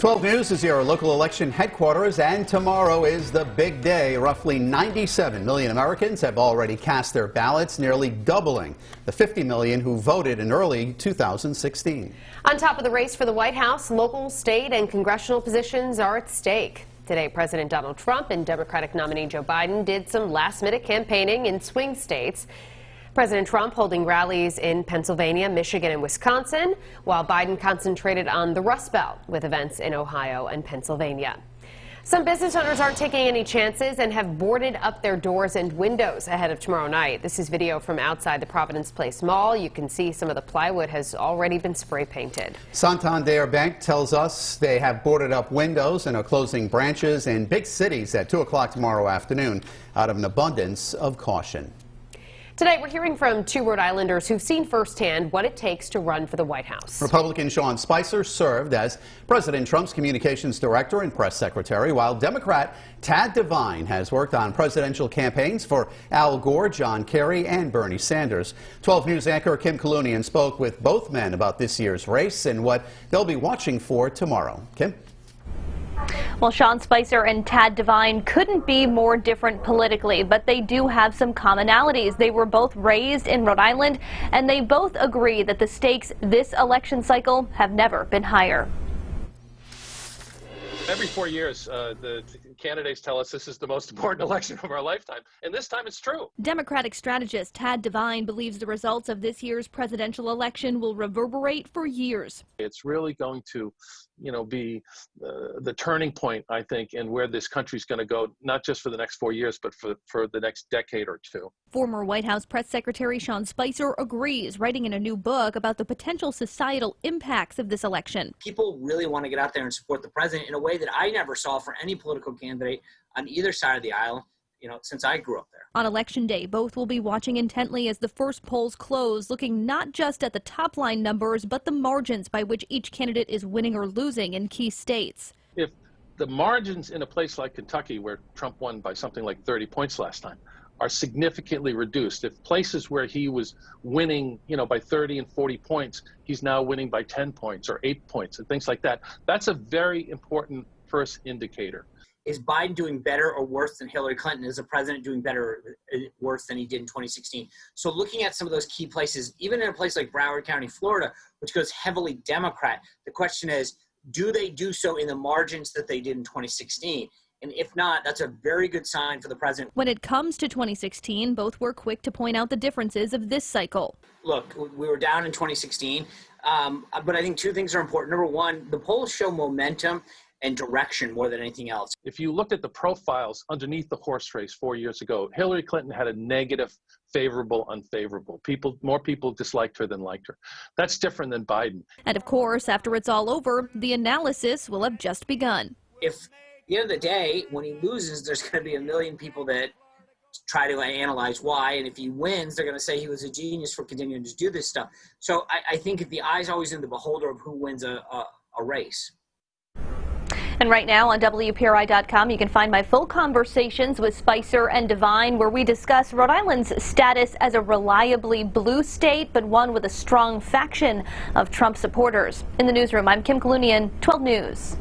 12 News is your local election headquarters, and tomorrow is the big day. Roughly 97 million Americans have already cast their ballots, nearly doubling the 50 million who voted in early 2016. On top of the race for the White House, local, state, and congressional positions are at stake. Today, President Donald Trump and Democratic nominee Joe Biden did some last-minute campaigning in swing states. President Trump holding rallies in Pennsylvania, Michigan, and Wisconsin, while Biden concentrated on the Rust Belt with events in Ohio and Pennsylvania. Some business owners aren't taking any chances and have boarded up their doors and windows ahead of tomorrow night. This is video from outside the Providence Place Mall. You can see some of the plywood has already been spray painted. Santander Bank tells us they have boarded up windows and are closing branches in big cities at 2 o'clock tomorrow afternoon out of an abundance of caution. Tonight, we're hearing from two Rhode Islanders who've seen firsthand what it takes to run for the White House. Republican Sean Spicer served as President Trump's communications director and press secretary, while Democrat Tad Devine has worked on presidential campaigns for Al Gore, Kerry and Bernie Sanders. 12 News anchor Kim Kalunian spoke with both men about this year's race and what they'll be watching for tomorrow. Kim? Well, Sean Spicer and Tad Devine couldn't be more different politically, but they do have some commonalities. They were both raised in Rhode Island, and they both agree that the stakes this election cycle have never been higher. Every 4 years, the candidates tell us this is the most important election of our lifetime, and this time it's true. Democratic strategist Tad Devine believes the results of this year's presidential election will reverberate for years. It's really going to, be the turning point, I think, in where this country's going to go, not just for the next 4 years, but for the next decade or two. Former White House press secretary Sean Spicer agrees, writing in a new book about the potential societal impacts of this election. People really want to get out there and support the president in a way that I never saw for any political candidate on either side of the aisle, since I grew up there. On Election Day, both will be watching intently as the first polls close, looking not just at the top line numbers, but the margins by which each candidate is winning or losing in key states. If the margins in a place like Kentucky, where Trump won by something like 30 points last time, are significantly reduced, if places where he was winning, by 30 and 40 points, he's now winning by 10 points or 8 points and things like that, that's a very important first indicator. Is Biden doing better or worse than Hillary Clinton? Is the president doing better or worse than he did in 2016? So looking at some of those key places, even in a place like Broward County, Florida, which goes heavily Democrat, the question is, do they do so in the margins that they did in 2016? And if not, that's a very good sign for the president. When it comes to 2016, both were quick to point out the differences of this cycle. Look, we were down in 2016, but I think two things are important. Number one, the polls show momentum and direction more than anything else. If you looked at the profiles underneath the horse race 4 years ago, Hillary Clinton had a negative, favorable, unfavorable. More people disliked her than liked her. That's different than Biden. And of course, after it's all over, the analysis will have just begun. If at the end of the day, when he loses, there's going to be a million people that try to analyze why, and if he wins, they're going to say he was a genius for continuing to do this stuff. So I think the eye's always in the beholder of who wins a race. And right now on WPRI.com, you can find my full conversations with Spicer and Devine, where we discuss Rhode Island's status as a reliably blue state, but one with a strong faction of Trump supporters. In the newsroom, I'm Kim Kalunian, 12 News.